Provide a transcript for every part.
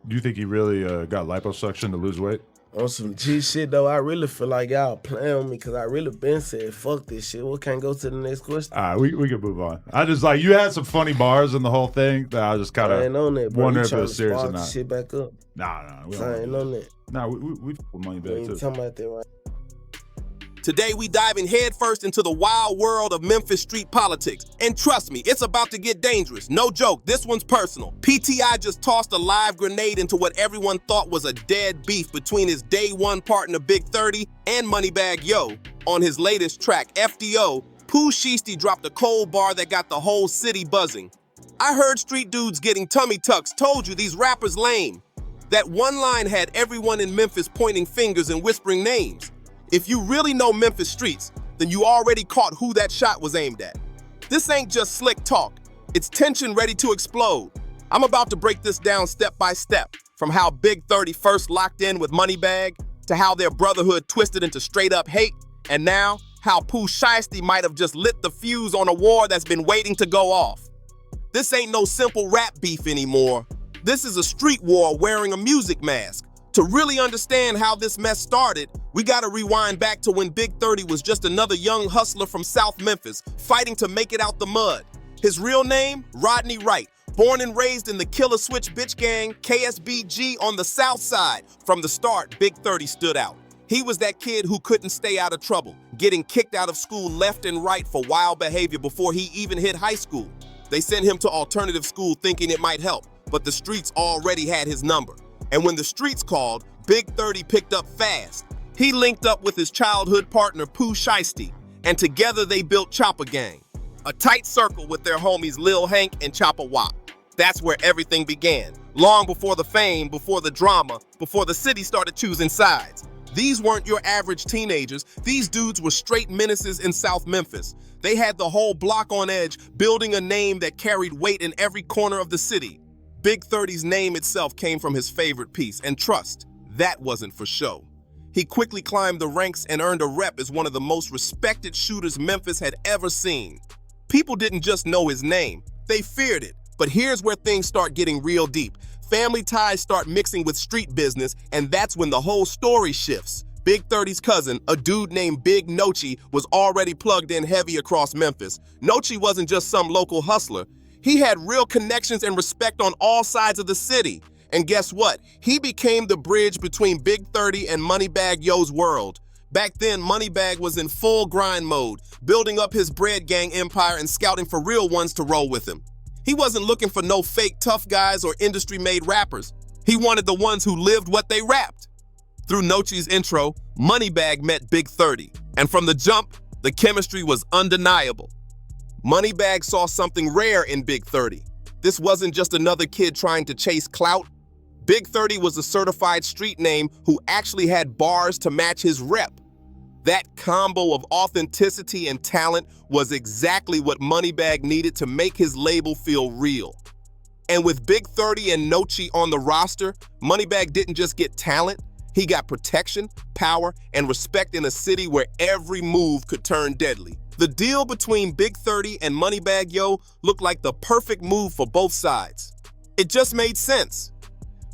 Do you think he really got liposuction to lose weight? On some G shit though, I really feel like y'all playing on me because I really been said fuck this shit. We can't go to the next question. All right, we can move on. I just like, you had some funny bars in the whole thing that I just kind I ain't on that, of bro. wonder You if it trying was to serious or spark not. shit back up? Nah, we I don't ain't do on that. that. Nah, we fuck with We Moneybagg ain't too. talking about that right. Today, we diving headfirst into the wild world of Memphis street politics. And trust me, it's about to get dangerous. No joke, this one's personal. PTI just tossed a live grenade into what everyone thought was a dead beef between his day one partner Big 30 and Moneybagg Yo. On his latest track, FDO, Pooh Shiesty dropped a cold bar that got the whole city buzzing. I heard street dudes getting tummy tucks told you these rappers lame. That one line had everyone in Memphis pointing fingers and whispering names. If you really know Memphis streets, then you already caught who that shot was aimed at. This ain't just slick talk, it's tension ready to explode. I'm about to break this down step by step, from how Big 30 first locked in with Moneybagg, to how their brotherhood twisted into straight up hate, and now how Pooh Shiesty might have just lit the fuse on a war that's been waiting to go off. This ain't no simple rap beef anymore. This is a street war wearing a music mask. To really understand how this mess started, we gotta rewind back to when Big 30 was just another young hustler from South Memphis, fighting to make it out the mud. His real name, Rodney Wright, born and raised in the Killer Switch bitch gang, KSBG on the South Side. From the start, Big 30 stood out. He was that kid who couldn't stay out of trouble, getting kicked out of school left and right for wild behavior before he even hit high school. They sent him to alternative school thinking it might help, but the streets already had his number. And when the streets called, Big 30 picked up fast. He linked up with his childhood partner Pooh Shiesty, and together they built Chopper Gang, a tight circle with their homies Lil Hank and Chopper Wop. That's where everything began, long before the fame, before the drama, before the city started choosing sides. These weren't your average teenagers. These dudes were straight menaces in South Memphis. They had the whole block on edge, building a name that carried weight in every corner of the city. Big 30's name itself came from his favorite piece, and trust, that wasn't for show. He quickly climbed the ranks and earned a rep as one of the most respected shooters Memphis had ever seen. People didn't just know his name, they feared it. But here's where things start getting real deep. Family ties start mixing with street business, and that's when the whole story shifts. Big 30's cousin, a dude named Big Noi, was already plugged in heavy across Memphis. Noi wasn't just some local hustler. He had real connections and respect on all sides of the city. And guess what? He became the bridge between Big 30 and Moneybagg Yo's world. Back then, Moneybagg was in full grind mode, building up his bread gang empire and scouting for real ones to roll with him. He wasn't looking for no fake tough guys or industry-made rappers. He wanted the ones who lived what they rapped. Through Noi's intro, Moneybagg met Big 30. And from the jump, the chemistry was undeniable. Moneybagg saw something rare in Big 30. This wasn't just another kid trying to chase clout. Big 30 was a certified street name who actually had bars to match his rep. That combo of authenticity and talent was exactly what Moneybagg needed to make his label feel real. And with Big 30 and Noi on the roster, Moneybagg didn't just get talent, he got protection, power, and respect in a city where every move could turn deadly. The deal between Big 30 and Moneybagg Yo looked like the perfect move for both sides. It just made sense.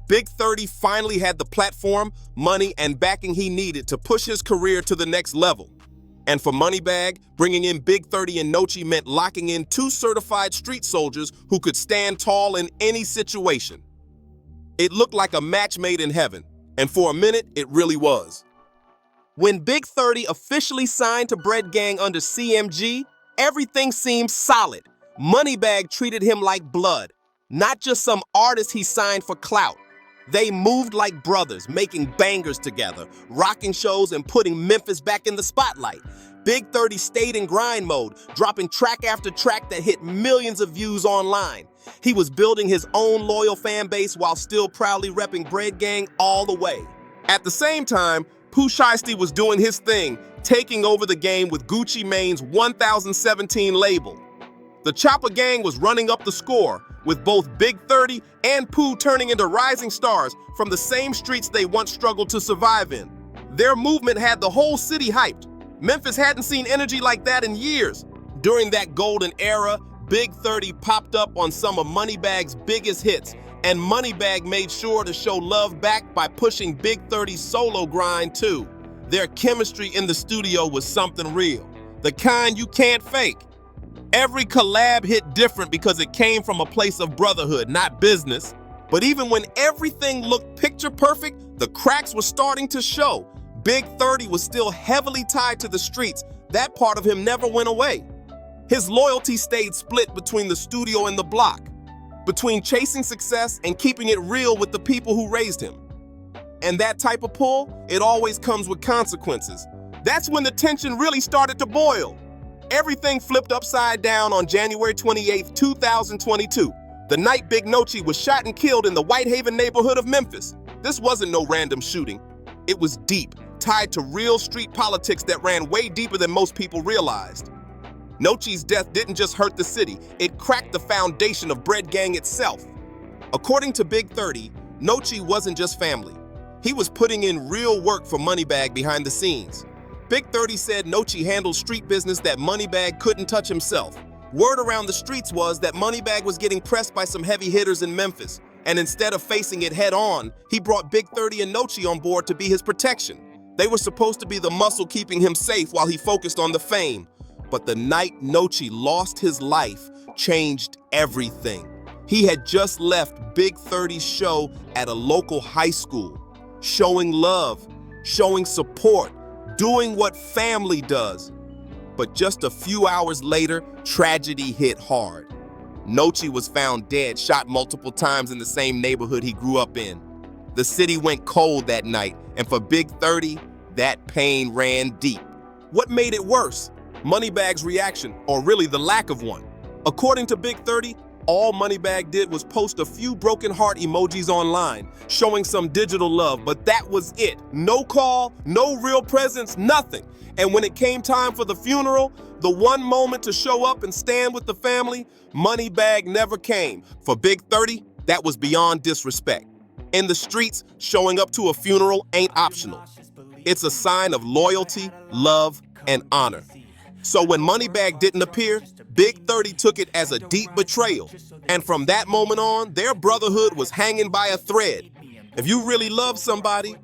Big 30 finally had the platform, money, and backing he needed to push his career to the next level. And for Moneybagg, bringing in Big 30 and Noi meant locking in two certified street soldiers who could stand tall in any situation. It looked like a match made in heaven, and for a minute, it really was. When Big 30 officially signed to Bread Gang under CMG, everything seemed solid. Moneybagg treated him like blood, not just some artist he signed for clout. They moved like brothers, making bangers together, rocking shows and putting Memphis back in the spotlight. Big 30 stayed in grind mode, dropping track after track that hit millions of views online. He was building his own loyal fan base while still proudly repping Bread Gang all the way. At the same time, Pooh Shiesty was doing his thing, taking over the game with Gucci Mane's 1017 label. The Chopper Gang was running up the score, with both Big 30 and Pooh turning into rising stars from the same streets they once struggled to survive in. Their movement had the whole city hyped. Memphis hadn't seen energy like that in years. During that golden era, Big 30 popped up on some of Moneybagg's biggest hits, and Moneybagg made sure to show love back by pushing Big 30's solo grind too. Their chemistry in the studio was something real, the kind you can't fake. Every collab hit different because it came from a place of brotherhood, not business. But even when everything looked picture perfect, the cracks were starting to show. Big 30 was still heavily tied to the streets. That part of him never went away. His loyalty stayed split between the studio and the block, between chasing success and keeping it real with the people who raised him. And that type of pull, it always comes with consequences. That's when the tension really started to boil. Everything flipped upside down on January 28, 2022, the night Big Noi was shot and killed in the Whitehaven neighborhood of Memphis. This wasn't no random shooting. It was deep, tied to real street politics that ran way deeper than most people realized. Noi's death didn't just hurt the city, it cracked the foundation of Bread Gang itself. According to Big 30, Noi wasn't just family. He was putting in real work for Moneybagg behind the scenes. Big 30 said Noi handled street business that Moneybagg couldn't touch himself. Word around the streets was that Moneybagg was getting pressed by some heavy hitters in Memphis, and instead of facing it head on, he brought Big 30 and Noi on board to be his protection. They were supposed to be the muscle keeping him safe while he focused on the fame. But the night Noi lost his life changed everything. He had just left Big 30's show at a local high school, showing love, showing support, doing what family does. But just a few hours later, tragedy hit hard. Noi was found dead, shot multiple times in the same neighborhood he grew up in. The city went cold that night, and for Big 30, that pain ran deep. What made it worse? Moneybagg's reaction, or really the lack of one. According to Big 30, all Moneybagg did was post a few broken heart emojis online, showing some digital love, but that was it. No call, no real presence, nothing. And when it came time for the funeral, the one moment to show up and stand with the family, Moneybagg never came. For Big 30, that was beyond disrespect. In the streets, showing up to a funeral ain't optional. It's a sign of loyalty, love, and honor. So when Moneybagg didn't appear, Big 30 took it as a deep betrayal. And from that moment on, their brotherhood was hanging by a thread. If you really love somebody,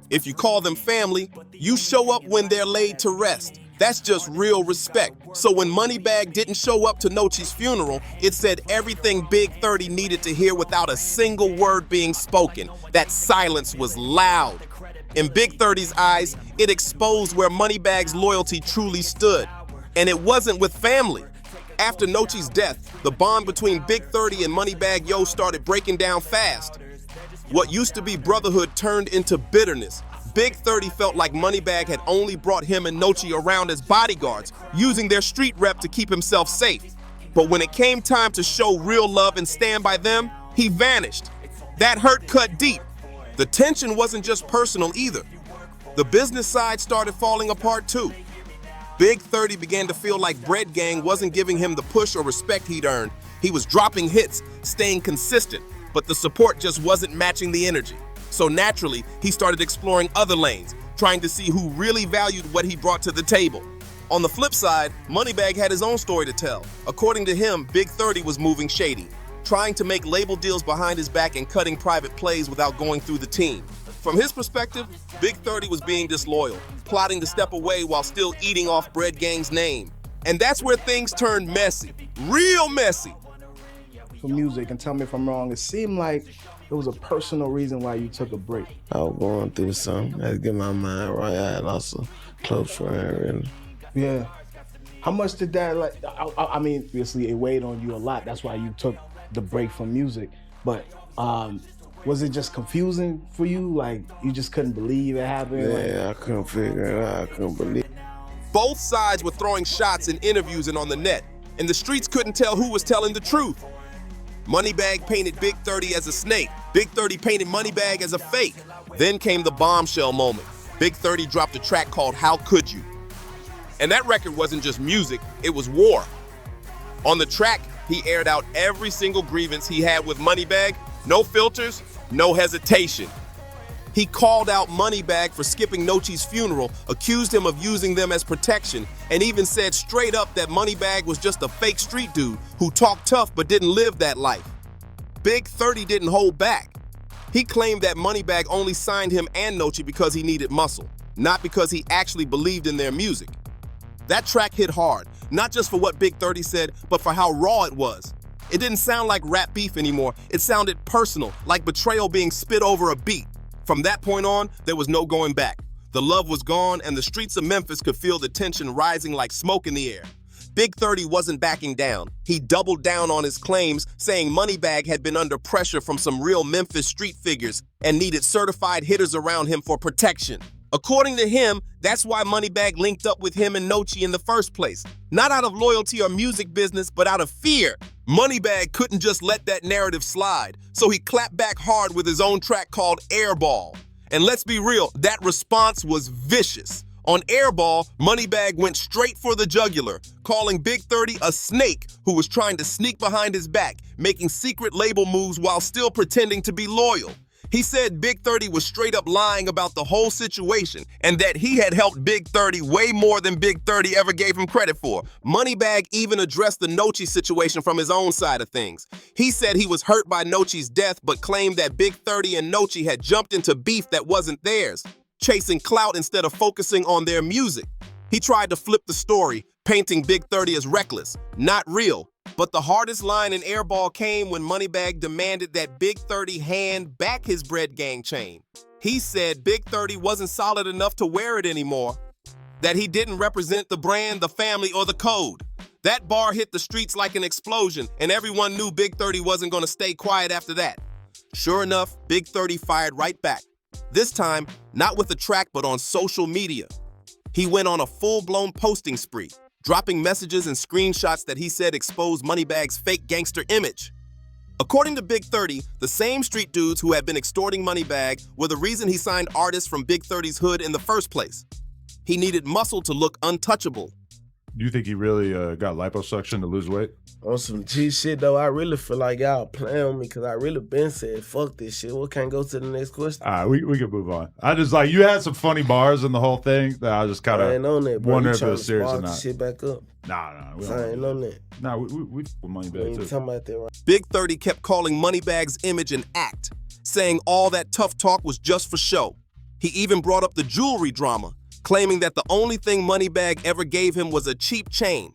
if you call them family, you show up when they're laid to rest. That's just real respect. So when Moneybagg didn't show up to Noi's funeral, it said everything Big 30 needed to hear without a single word being spoken. That silence was loud. In Big 30's eyes, it exposed where Moneybagg's loyalty truly stood. And it wasn't with family. After Noi's death, the bond between Big 30 and Moneybagg Yo started breaking down fast. What used to be brotherhood turned into bitterness. Big 30 felt like Moneybagg had only brought him and Noi around as bodyguards, using their street rep to keep himself safe. But when it came time to show real love and stand by them, he vanished. That hurt cut deep. The tension wasn't just personal either. The business side started falling apart too. Big 30 began to feel like Bread Gang wasn't giving him the push or respect he'd earned. He was dropping hits, staying consistent, but the support just wasn't matching the energy. So naturally, he started exploring other lanes, trying to see who really valued what he brought to the table. On the flip side, Moneybagg had his own story to tell. According to him, Big 30 was moving shady, trying to make label deals behind his back and cutting private plays without going through the team. From his perspective, Big 30 was being disloyal, plotting to step away while still eating off Bread Gang's name. And that's where things turned messy, real messy. For music, and tell me if I'm wrong, it seemed like it was a personal reason why you took a break. I was going through something. I had to get my mind right. I had lost a close friend, really. Yeah. How much did that, like, I mean, obviously it weighed on you a lot. That's why you took the break from music. But was it just confusing for you? Like, you just couldn't believe it happened? Yeah, I couldn't figure it out. I couldn't believe it. Both sides were throwing shots in interviews and on the net, and the streets couldn't tell who was telling the truth. Moneybagg painted Big 30 as a snake. Big 30 painted Moneybagg as a fake. Then came the bombshell moment. Big 30 dropped a track called How Could You? And that record wasn't just music, it was war. On the track, he aired out every single grievance he had with Moneybagg. No filters, no hesitation. He called out Moneybagg for skipping Nochi's funeral, accused him of using them as protection, and even said straight up that Moneybagg was just a fake street dude who talked tough but didn't live that life. Big 30 didn't hold back. He claimed that Moneybagg only signed him and Nochi because he needed muscle, not because he actually believed in their music. That track hit hard, not just for what Big 30 said, but for how raw it was. It didn't sound like rap beef anymore. It sounded personal, like betrayal being spit over a beat. From that point on, there was no going back. The love was gone, and the streets of Memphis could feel the tension rising like smoke in the air. Big 30 wasn't backing down. He doubled down on his claims, saying Moneybagg had been under pressure from some real Memphis street figures and needed certified hitters around him for protection. According to him, that's why Moneybagg linked up with him and Nochi in the first place. Not out of loyalty or music business, but out of fear. Moneybagg couldn't just let that narrative slide, so he clapped back hard with his own track called Airball. And let's be real, that response was vicious. On Airball, Moneybagg went straight for the jugular, calling Big 30 a snake who was trying to sneak behind his back, making secret label moves while still pretending to be loyal. He said Big 30 was straight up lying about the whole situation and that he had helped Big 30 way more than Big 30 ever gave him credit for. Moneybagg even addressed the Nochi situation from his own side of things. He said he was hurt by Nochi's death but claimed that Big 30 and Nochi had jumped into beef that wasn't theirs, chasing clout instead of focusing on their music. He tried to flip the story, painting Big 30 as reckless, not real. But the hardest line in Airball came when Moneybagg demanded that Big 30 hand back his Bread Gang chain. He said Big 30 wasn't solid enough to wear it anymore, that he didn't represent the brand, the family, or the code. That bar hit the streets like an explosion, and everyone knew Big 30 wasn't going to stay quiet after that. Sure enough, Big 30 fired right back. This time, not with a track, but on social media. He went on a full-blown posting spree, dropping messages and screenshots that he said exposed Moneybagg's fake gangster image. According to Big 30, the same street dudes who had been extorting Moneybagg were the reason he signed artists from Big 30's hood in the first place. He needed muscle to look untouchable. Do you think he really got liposuction to lose weight? On some G shit though, I really feel like y'all playing with me because I really been said fuck this shit. We can't go to the next question. All right, we can move on. I just like, you had some funny bars in the whole thing that I just kind I ain't on that, of bro. wonder You if it trying was to serious or spark not. shit back up. Nah, we I ain't on that. Nah, we with We Moneybagg ain't too. talking about that right. Big 30 kept calling Moneybagg's image an act, saying all that tough talk was just for show. He even brought up the jewelry drama, claiming that the only thing Moneybagg ever gave him was a cheap chain.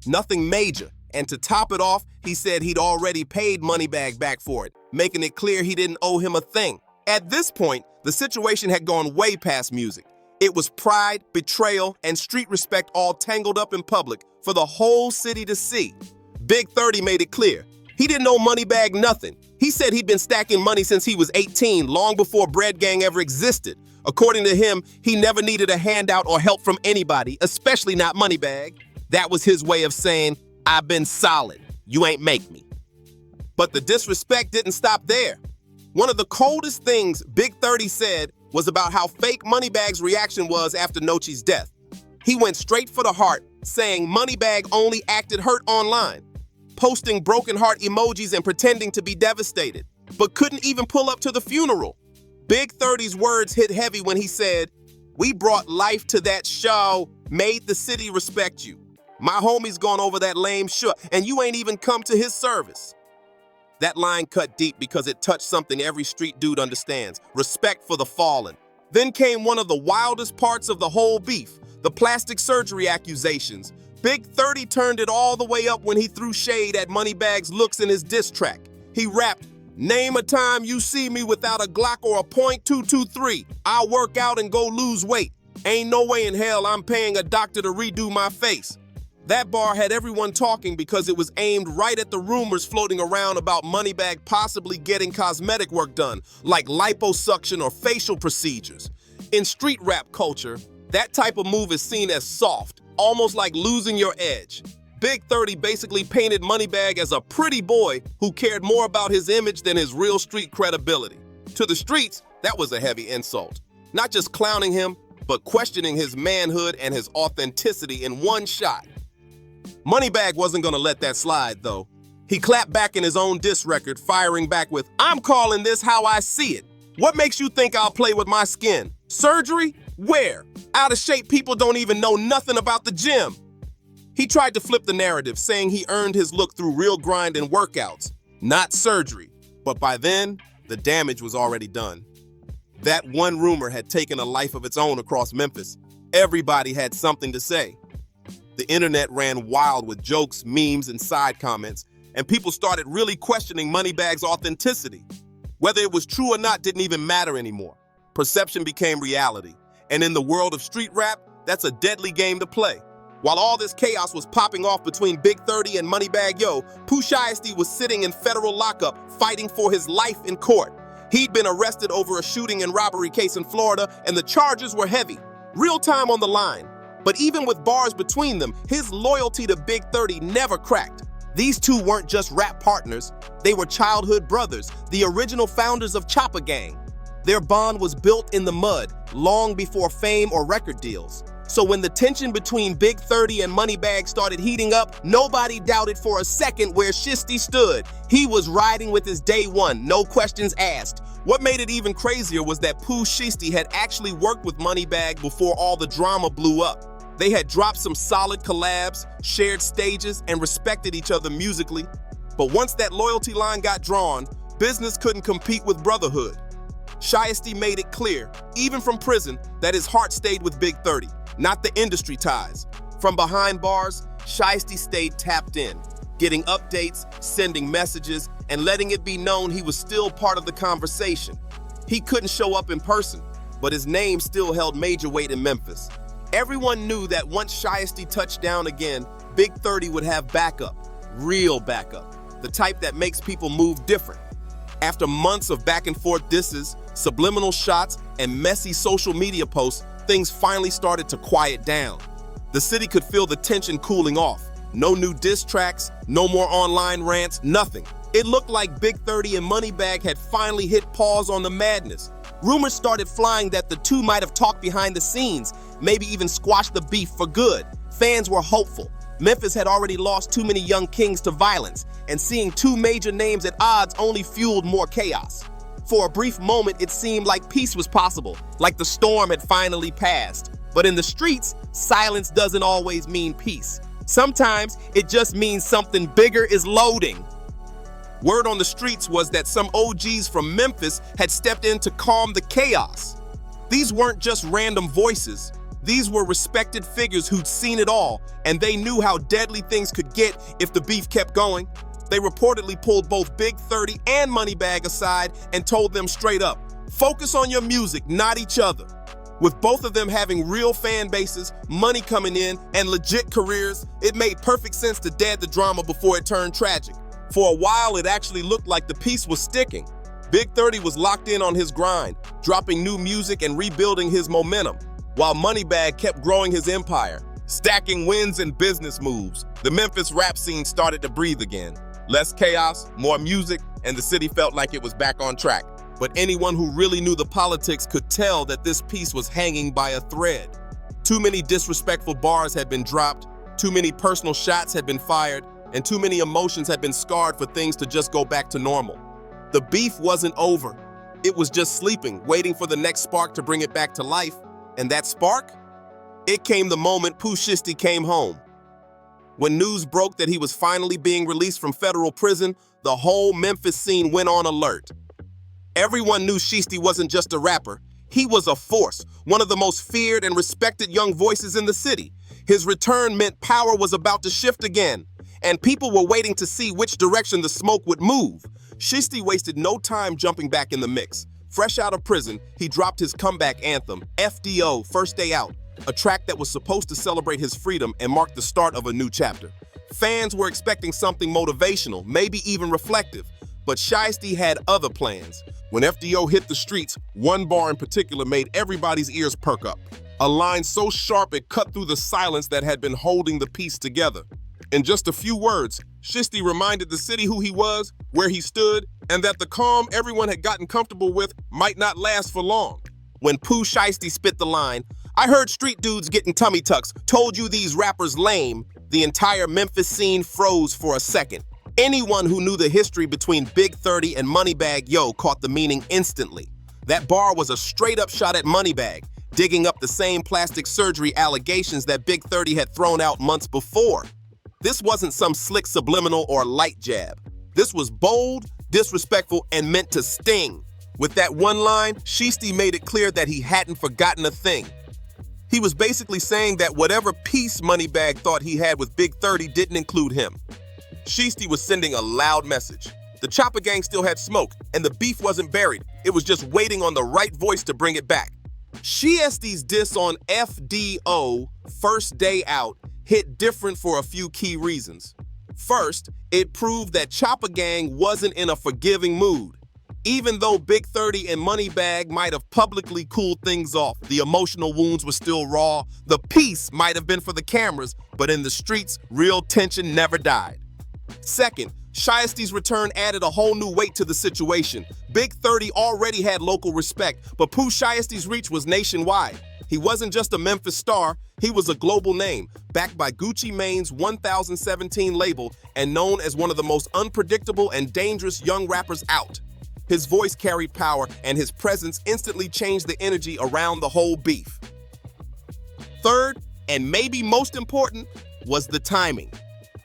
Nothing major. And to top it off, he said he'd already paid Moneybagg back for it, making it clear he didn't owe him a thing. At this point, the situation had gone way past music. It was pride, betrayal, and street respect all tangled up in public for the whole city to see. Big 30 made it clear. He didn't owe Moneybagg nothing. He said he'd been stacking money since he was 18, long before Bread Gang ever existed. According to him, he never needed a handout or help from anybody, especially not Moneybagg. That was his way of saying, I've been solid. You ain't make me. But the disrespect didn't stop there. One of the coldest things Big 30 said was about how fake Moneybagg's reaction was after Nochi's death. He went straight for the heart, saying Moneybagg only acted hurt online, posting broken heart emojis and pretending to be devastated, but couldn't even pull up to the funeral. Big 30's words hit heavy when he said, "We brought life to that show, made the city respect you. My homie's gone over that lame shit, and you ain't even come to his service." That line cut deep because it touched something every street dude understands: respect for the fallen. Then came one of the wildest parts of the whole beef, the plastic surgery accusations. Big 30 turned it all the way up when he threw shade at Moneybagg's looks in his diss track. He rapped, "Name a time you see me without a Glock or a .223. I'll work out and go lose weight. Ain't no way in hell I'm paying a doctor to redo my face." That bar had everyone talking because it was aimed right at the rumors floating around about Moneybagg possibly getting cosmetic work done, like liposuction or facial procedures. In street rap culture, that type of move is seen as soft, almost like losing your edge. Big 30 basically painted Moneybagg as a pretty boy who cared more about his image than his real street credibility. To the streets, that was a heavy insult. Not just clowning him, but questioning his manhood and his authenticity in one shot. Moneybagg wasn't gonna let that slide, though. He clapped back in his own diss record, firing back with, "I'm calling this how I see it." What makes you think I'll play with my skin? Surgery? Where? Out of shape people don't even know nothing about the gym. He tried to flip the narrative, saying he earned his look through real grind and workouts, not surgery. But by then, the damage was already done. That one rumor had taken a life of its own across Memphis. Everybody had something to say. The internet ran wild with jokes, memes, and side comments, and people started really questioning Moneybagg's authenticity. Whether it was true or not didn't even matter anymore. Perception became reality, and in the world of street rap, that's a deadly game to play. While all this chaos was popping off between Big 30 and Moneybagg Yo, Pooh Shiesty was sitting in federal lockup fighting for his life in court. He'd been arrested over a shooting and robbery case in Florida, and the charges were heavy. Real time on the line. But even with bars between them, his loyalty to Big 30 never cracked. These two weren't just rap partners, they were childhood brothers, the original founders of Chopper Gang. Their bond was built in the mud, long before fame or record deals. So when the tension between Big 30 and Moneybagg started heating up, nobody doubted for a second where Shiesty stood. He was riding with his day one, no questions asked. What made it even crazier was that Pooh Shiesty had actually worked with Moneybagg before all the drama blew up. They had dropped some solid collabs, shared stages, and respected each other musically. But once that loyalty line got drawn, business couldn't compete with Brotherhood. Shiesty made it clear, even from prison, that his heart stayed with Big 30, not the industry ties. From behind bars, Shiesty stayed tapped in, getting updates, sending messages, and letting it be known he was still part of the conversation. He couldn't show up in person, but his name still held major weight in Memphis. Everyone knew that once Shiesty touched down again, Big 30 would have backup, real backup, the type that makes people move different. After months of back and forth disses, subliminal shots, and messy social media posts, things finally started to quiet down. The city could feel the tension cooling off. No new diss tracks, no more online rants, nothing. It looked like Big 30 and Moneybagg had finally hit pause on the madness. Rumors started flying that the two might have talked behind the scenes, maybe even squashed the beef for good. Fans were hopeful. Memphis had already lost too many young kings to violence, and seeing two major names at odds only fueled more chaos. For a brief moment, it seemed like peace was possible, like the storm had finally passed. But in the streets, silence doesn't always mean peace. Sometimes it just means something bigger is loading. Word on the streets was that some OGs from Memphis had stepped in to calm the chaos. These weren't just random voices. These were respected figures who'd seen it all, and they knew how deadly things could get if the beef kept going. They reportedly pulled both Big 30 and Moneybagg aside and told them straight up, focus on your music, not each other. With both of them having real fan bases, money coming in, and legit careers, it made perfect sense to dead the drama before it turned tragic. For a while, it actually looked like the peace was sticking. Big 30 was locked in on his grind, dropping new music and rebuilding his momentum, while Moneybagg kept growing his empire, stacking wins and business moves. The Memphis rap scene started to breathe again. Less chaos, more music, and the city felt like it was back on track. But anyone who really knew the politics could tell that this piece was hanging by a thread. Too many disrespectful bars had been dropped, too many personal shots had been fired, and too many emotions had been scarred for things to just go back to normal. The beef wasn't over. It was just sleeping, waiting for the next spark to bring it back to life. And that spark? It came the moment Pooh Shiesty came home. When news broke that he was finally being released from federal prison, the whole Memphis scene went on alert. Everyone knew Shiesty wasn't just a rapper. He was a force, one of the most feared and respected young voices in the city. His return meant power was about to shift again, and people were waiting to see which direction the smoke would move. Shiesty wasted no time jumping back in the mix. Fresh out of prison, he dropped his comeback anthem, FDO, First Day Out, a track that was supposed to celebrate his freedom and mark the start of a new chapter. Fans were expecting something motivational, maybe even reflective, but Shiesty had other plans. When FDO hit the streets, one bar in particular made everybody's ears perk up. A line so sharp it cut through the silence that had been holding the piece together. In just a few words, Shiesty reminded the city who he was, where he stood, and that the calm everyone had gotten comfortable with might not last for long. When Pooh Shiesty spit the line, "I heard street dudes getting tummy tucks, told you these rappers lame," the entire Memphis scene froze for a second. Anyone who knew the history between Big 30 and Moneybagg Yo caught the meaning instantly. That bar was a straight-up shot at Moneybagg, digging up the same plastic surgery allegations that Big 30 had thrown out months before. This wasn't some slick subliminal or light jab. This was bold, disrespectful, and meant to sting. With that one line, Shiesty made it clear that he hadn't forgotten a thing. He was basically saying that whatever peace Moneybagg thought he had with Big 30 didn't include him. Shiesty was sending a loud message. The Chopper Gang still had smoke, and the beef wasn't buried. It was just waiting on the right voice to bring it back. Shiesty's diss on FDO, First Day Out, hit different for a few key reasons. First, it proved that Chopper Gang wasn't in a forgiving mood. Even though Big 30 and Moneybagg might have publicly cooled things off, the emotional wounds were still raw. The peace might have been for the cameras, but in the streets, real tension never died. Second, Shiesty's return added a whole new weight to the situation. Big 30 already had local respect, but Pooh Shiesty's reach was nationwide. He wasn't just a Memphis star, he was a global name, backed by Gucci Mane's 1017 label and known as one of the most unpredictable and dangerous young rappers out. His voice carried power, and his presence instantly changed the energy around the whole beef. Third, and maybe most important, was the timing.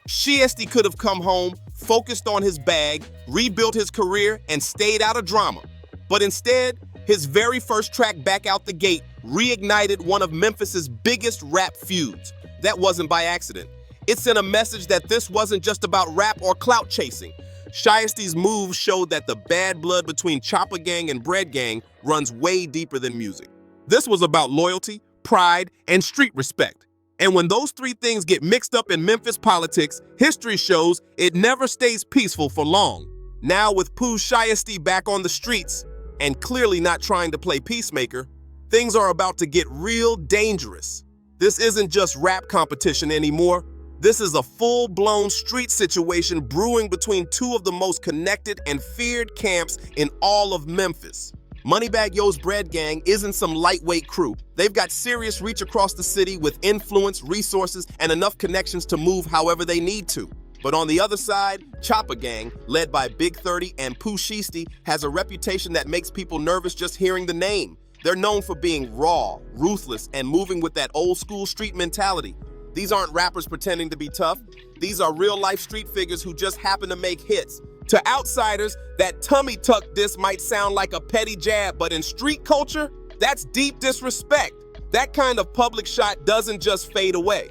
Shiesty could have come home, focused on his bag, rebuilt his career, and stayed out of drama. But instead, his very first track back out the gate reignited one of Memphis's biggest rap feuds. That wasn't by accident. It sent a message that this wasn't just about rap or clout chasing. Shiesty's move showed that the bad blood between Chopper Gang and Bread Gang runs way deeper than music. This was about loyalty, pride, and street respect. And when those three things get mixed up in Memphis politics, history shows it never stays peaceful for long. Now with Pooh Shiesty back on the streets, and clearly not trying to play peacemaker, things are about to get real dangerous. This isn't just rap competition anymore. This is a full-blown street situation brewing between two of the most connected and feared camps in all of Memphis. Moneybagg Yo's Bread Gang isn't some lightweight crew. They've got serious reach across the city with influence, resources, and enough connections to move however they need to. But on the other side, Chopper Gang, led by Big 30 and Pooh Shiesty, has a reputation that makes people nervous just hearing the name. They're known for being raw, ruthless, and moving with that old-school street mentality. These aren't rappers pretending to be tough. These are real-life street figures who just happen to make hits. To outsiders, that tummy tuck diss might sound like a petty jab, but in street culture, that's deep disrespect. That kind of public shot doesn't just fade away.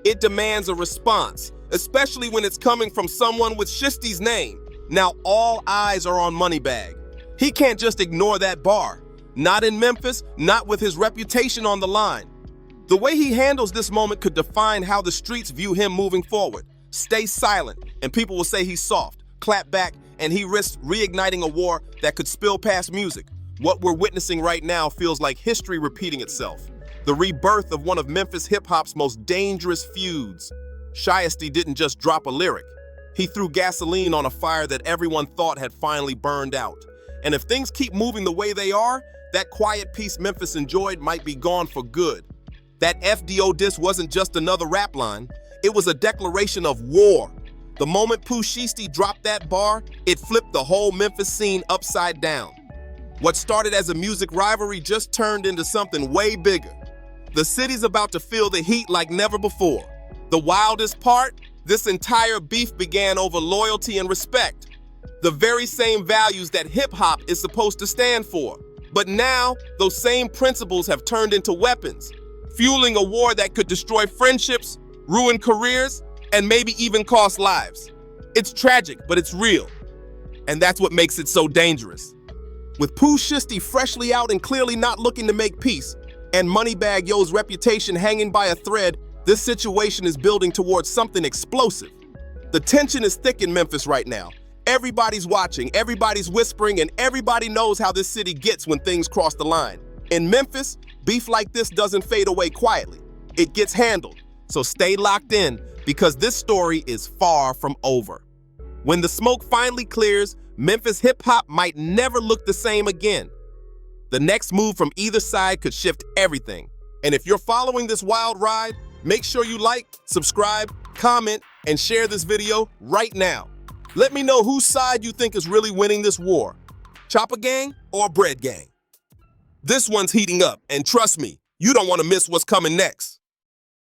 It demands a response, especially when it's coming from someone with Shiesty's name. Now all eyes are on Moneybagg. He can't just ignore that bar. Not in Memphis, not with his reputation on the line. The way he handles this moment could define how the streets view him moving forward. Stay silent, and people will say he's soft. Clap back, and he risks reigniting a war that could spill past music. What we're witnessing right now feels like history repeating itself. The rebirth of one of Memphis hip-hop's most dangerous feuds. Shiesty didn't just drop a lyric. He threw gasoline on a fire that everyone thought had finally burned out. And if things keep moving the way they are, that quiet peace Memphis enjoyed might be gone for good. That FDO diss wasn't just another rap line, it was a declaration of war. The moment Pooh Shiesty dropped that bar, it flipped the whole Memphis scene upside down. What started as a music rivalry just turned into something way bigger. The city's about to feel the heat like never before. The wildest part? This entire beef began over loyalty and respect. The very same values that hip-hop is supposed to stand for. But now, those same principles have turned into weapons, fueling a war that could destroy friendships, ruin careers, and maybe even cost lives. It's tragic, but it's real. And that's what makes it so dangerous. With Pooh Shiesty freshly out and clearly not looking to make peace, and Moneybagg Yo's reputation hanging by a thread, this situation is building towards something explosive. The tension is thick in Memphis right now. Everybody's watching, everybody's whispering, and everybody knows how this city gets when things cross the line. In Memphis, beef like this doesn't fade away quietly. It gets handled. So stay locked in, because this story is far from over. When the smoke finally clears, Memphis hip-hop might never look the same again. The next move from either side could shift everything. And if you're following this wild ride, make sure you like, subscribe, comment, and share this video right now. Let me know whose side you think is really winning this war, Chopper Gang or Bread Gang. This one's heating up, and trust me, you don't want to miss what's coming next.